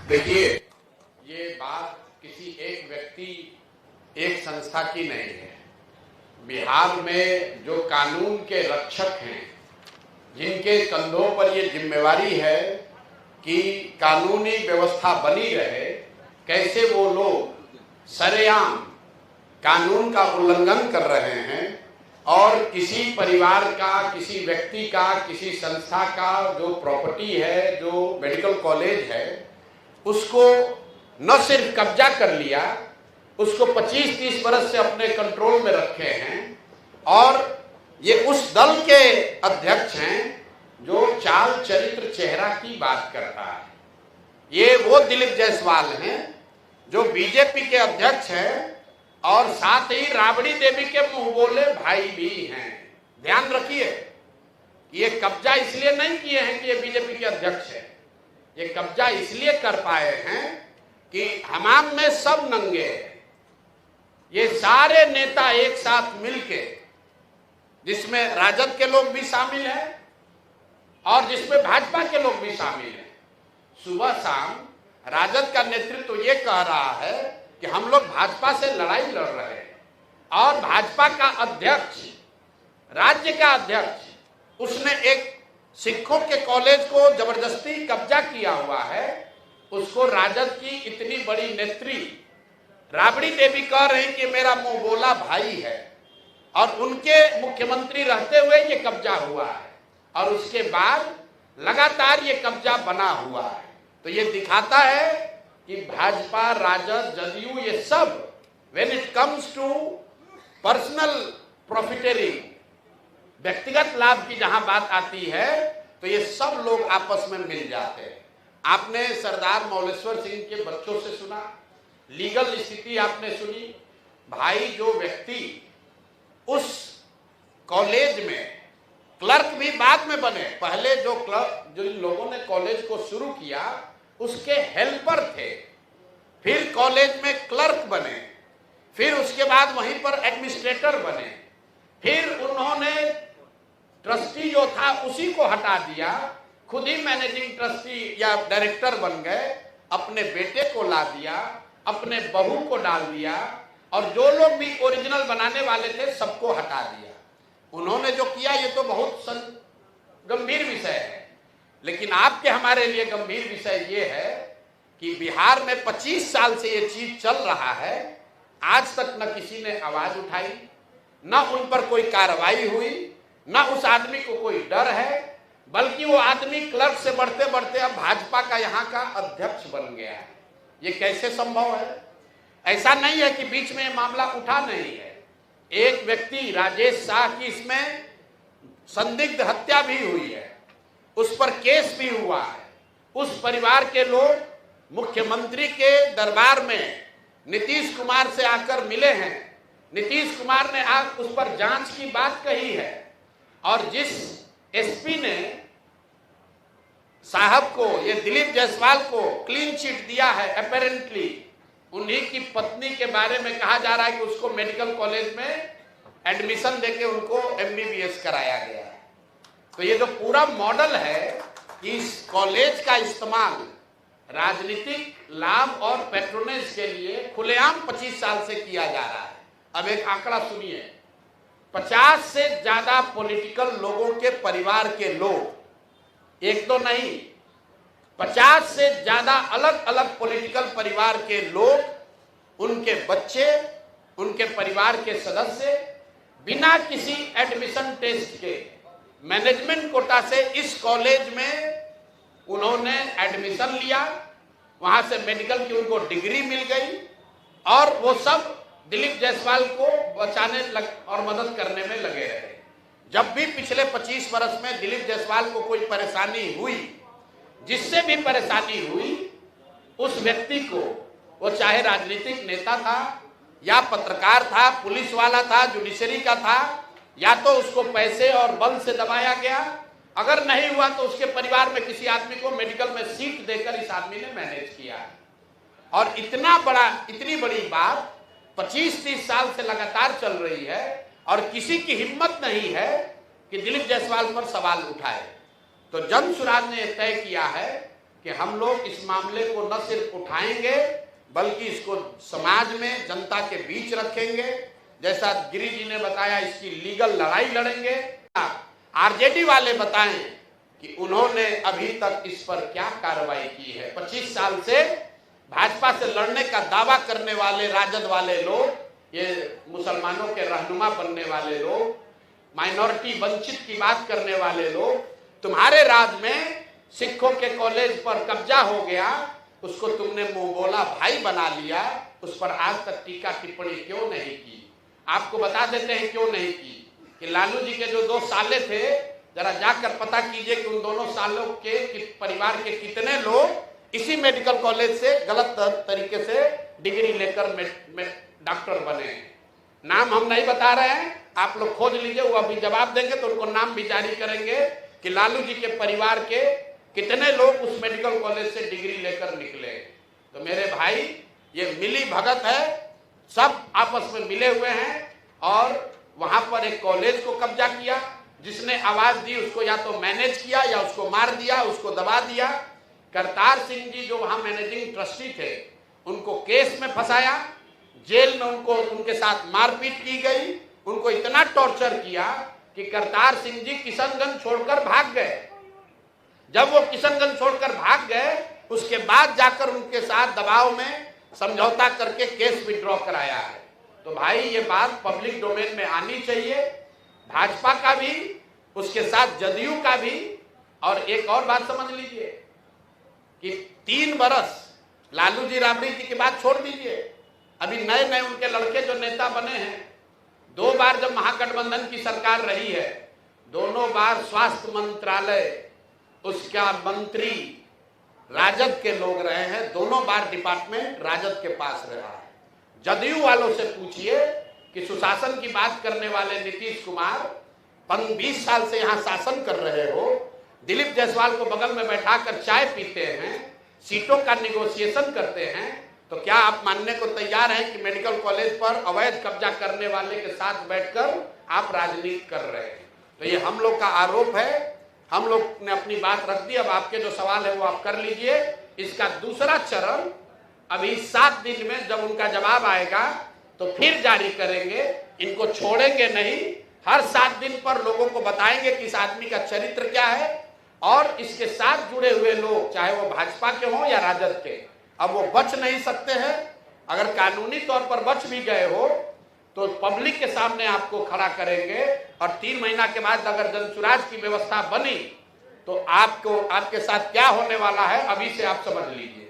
देखिए, ये बात किसी एक व्यक्ति, एक संस्था की नहीं है। बिहार में जो कानून के रक्षक हैं, जिनके कंधों पर ये जिम्मेवारी है कि कानूनी व्यवस्था बनी रहे, कैसे वो लोग सरेआम कानून का उल्लंघन कर रहे हैं और किसी परिवार का, किसी व्यक्ति का, किसी संस्था का जो प्रॉपर्टी है, जो मेडिकल कॉलेज है, उसको न सिर्फ कब्जा कर लिया, उसको 25-30 बरस से अपने कंट्रोल में रखे हैं। और ये उस दल के अध्यक्ष हैं जो चाल चरित्र चेहरा की बात करता है। ये वो दिलीप जायसवाल हैं जो बीजेपी के अध्यक्ष हैं और साथ ही राबड़ी देवी के मुंह बोले भाई भी हैं। ध्यान रखिए, ये कब्जा इसलिए नहीं किए हैं कि ये बीजेपी के अध्यक्ष है। ये कब्जा इसलिए कर पाए हैं कि हमाम में सब नंगे हैं। ये सारे नेता एक साथ मिलके, जिसमें राजद के लोग भी शामिल हैं और जिसमें भाजपा के लोग भी शामिल हैं, सुबह शाम राजद का नेतृत्व ये कह रहा है कि हम लोग भाजपा से लड़ाई लड़ रहे हैं और भाजपा का अध्यक्ष, राज्य का अध्यक्ष, उसने एक सिखों के कॉलेज को जबरदस्ती कब्जा किया हुआ है। उसको राजद की इतनी बड़ी नेत्री राबड़ी देवी कह रही कि मेरा मुंह बोला भाई है और उनके मुख्यमंत्री रहते हुए ये कब्जा हुआ है और उसके बाद लगातार ये कब्जा बना हुआ है। तो ये दिखाता है कि भाजपा, राजद, जदयू, ये सब when it comes to personal profiteering, व्यक्तिगत लाभ की जहां बात आती है तो ये सब लोग आपस में मिल जाते हैं। आपने सरदार मौलेश्वर सिंह के बच्चों से सुना, लीगल स्थिति आपने सुनी। भाई, जो व्यक्ति उस कॉलेज में क्लर्क भी बाद में बने, पहले जो लोगों ने कॉलेज को शुरू किया उसके हेल्पर थे, फिर कॉलेज में क्लर्क बने, फिर उसके बाद वहीं पर एडमिनिस्ट्रेटर बने, फिर उन्होंने ट्रस्टी जो था उसी को हटा दिया, खुद ही मैनेजिंग ट्रस्टी या डायरेक्टर बन गए, अपने बेटे को ला दिया, अपने बहू को डाल दिया और जो लोग भी ओरिजिनल बनाने वाले थे सबको हटा दिया। उन्होंने जो किया ये तो बहुत गंभीर विषय है, लेकिन आपके हमारे लिए गंभीर विषय ये है कि बिहार में 25 साल से ये चीज चल रहा है, आज तक न किसी ने आवाज उठाई, न उन पर कोई कार्रवाई हुई, न उस आदमी को कोई डर है, बल्कि वो आदमी क्लर्क से बढ़ते बढ़ते अब भाजपा का यहाँ का अध्यक्ष बन गया है। ये कैसे संभव है? ऐसा नहीं है कि बीच में मामला उठा नहीं है। एक व्यक्ति राजेश शाह की इसमें संदिग्ध हत्या भी हुई है, उस पर केस भी हुआ है। उस परिवार के लोग मुख्यमंत्री के दरबार में नीतीश कुमार से आकर मिले हैं, नीतीश कुमार ने आज उस पर जांच की बात कही है और जिस एसपी ने साहब को, ये दिलीप जायसवाल को क्लीन चिट दिया है, अपेरेंटली उन्हीं की पत्नी के बारे में कहा जा रहा है कि उसको मेडिकल कॉलेज में एडमिशन देके उनको MBBS कराया गया है। तो ये जो पूरा मॉडल है कि इस कॉलेज का इस्तेमाल राजनीतिक लाभ और पैट्रोनेज के लिए खुलेआम 25 साल से किया जा रहा है। अब एक आंकड़ा सुनिए, 50 से ज्यादा पॉलिटिकल लोगों के परिवार के लोग, एक तो नहीं, 50 से ज्यादा अलग अलग पॉलिटिकल परिवार के लोग, उनके बच्चे, उनके परिवार के सदस्य बिना किसी एडमिशन टेस्ट के मैनेजमेंट कोटा से इस कॉलेज में उन्होंने एडमिशन लिया, वहां से मेडिकल की उनको डिग्री मिल गई और वो सब दिलीप जायसवाल को बचाने और मदद करने में लगे रहे। जब भी पिछले 25 वर्ष में दिलीप जायसवाल को कोई परेशानी हुई, जिससे भी परेशानी हुई, उस व्यक्ति को, वो चाहे राजनीतिक नेता था या पत्रकार था, पुलिस वाला था, जुडिशरी का था, या तो उसको पैसे और बल से दबाया गया, अगर नहीं हुआ तो उसके परिवार में किसी आदमी को मेडिकल में सीट देकर इस आदमी ने मैनेज किया। और इतनी बड़ी बात 25-30 साल से लगातार चल रही है और किसी की हिम्मत नहीं है कि दिलीप जायसवाल पर सवाल उठाए। तो जन सुराज ने तय किया है कि हम लोग इस मामले को न सिर्फ उठाएंगे बल्कि इसको समाज में जनता के बीच रखेंगे। जैसा गिरी जी ने बताया, इसकी लीगल लड़ाई लड़ेंगे। आरजेडी वाले बताएं कि उन्होंने अभी तक इस पर क्या कार्रवाई की है। 25 साल से भाजपा से लड़ने का दावा करने वाले राजद वाले लोग, ये मुसलमानों के रहनुमा बनने वाले लोग, माइनॉरिटी वंचित की बात करने वाले लोग, तुम्हारे राज में सिखों के कॉलेज पर कब्जा हो गया, उसको तुमने मुंह बोला भाई बना लिया, उस पर आज तक टीका टिप्पणी क्यों नहीं की? आपको बता देते हैं क्यों नहीं की कि लालू जी के जो 2 साले थे, जरा जाकर पता कीजिए कि उन दोनों सालों के परिवार के कितने लोग इसी मेडिकल कॉलेज से गलत तरीके से डिग्री लेकर डॉक्टर बने हैं। नाम हम नहीं बता रहे हैं, आप लोग खोज लीजिए, वो अभी जवाब देंगे तो उनको नाम भी जारी करेंगे कि लालू जी के परिवार के कितने लोग उस मेडिकल कॉलेज से डिग्री लेकर निकले। तो मेरे भाई, ये मिली भगत है, सब आपस में मिले हुए हैं और वहां पर एक कॉलेज को कब्जा किया। जिसने आवाज दी उसको या तो मैनेज किया या उसको मार दिया, उसको दबा दिया। करतार सिंह जी जो वहां मैनेजिंग ट्रस्टी थे, उनको केस में फंसाया, जेल में उनको उनके साथ मारपीट की गई, उनको इतना टॉर्चर किया कि करतार सिंह जी किशनगंज छोड़कर भाग गए। जब वो किशनगंज छोड़कर भाग गए, उसके बाद जाकर उनके साथ दबाव में समझौता करके केस विड्रॉ कराया है। तो भाई, ये बात पब्लिक डोमेन में आनी चाहिए, भाजपा का भी, उसके साथ जदयू का भी। और एक और बात समझ लीजिए कि 3 बरस लालू जी राबड़ी जी की बात छोड़ दीजिए, अभी नए नए उनके लड़के जो नेता बने हैं, 2 बार जब महागठबंधन की सरकार रही है, दोनों बार स्वास्थ्य मंत्रालय उसका मंत्री राजद के लोग रहे हैं, दोनों बार डिपार्टमेंट राजद के पास रहा है। जदयू वालों से पूछिए कि सुशासन की बात करने वाले नीतीश कुमार 20 साल से यहां शासन कर रहे हो, दिलीप जायसवाल को बगल में बैठाकर चाय पीते हैं, सीटों का निगोशिएशन करते हैं, तो क्या आप मानने को तैयार हैं कि मेडिकल कॉलेज पर अवैध कब्जा करने वाले के साथ बैठकर आप राजनीति कर रहे हैं? तो ये हम लोग का आरोप है, हम लोग ने अपनी बात रख दी। अब आपके जो सवाल है वो आप कर लीजिए। इसका दूसरा चरण अभी 7 दिन में जब उनका जवाब आएगा तो फिर जारी करेंगे। इनको छोड़ेंगे नहीं, हर 7 दिन पर लोगों को बताएंगे कि इस आदमी का चरित्र क्या है, और इसके साथ जुड़े हुए लोग, चाहे वो भाजपा के हों या राजद के, अब वो बच नहीं सकते हैं। अगर कानूनी तौर पर बच भी गए हो तो पब्लिक के सामने आपको खड़ा करेंगे, और 3 महीना के बाद अगर जनसुराज की व्यवस्था बनी तो आपको, आपके साथ क्या होने वाला है अभी से आप समझ लीजिए।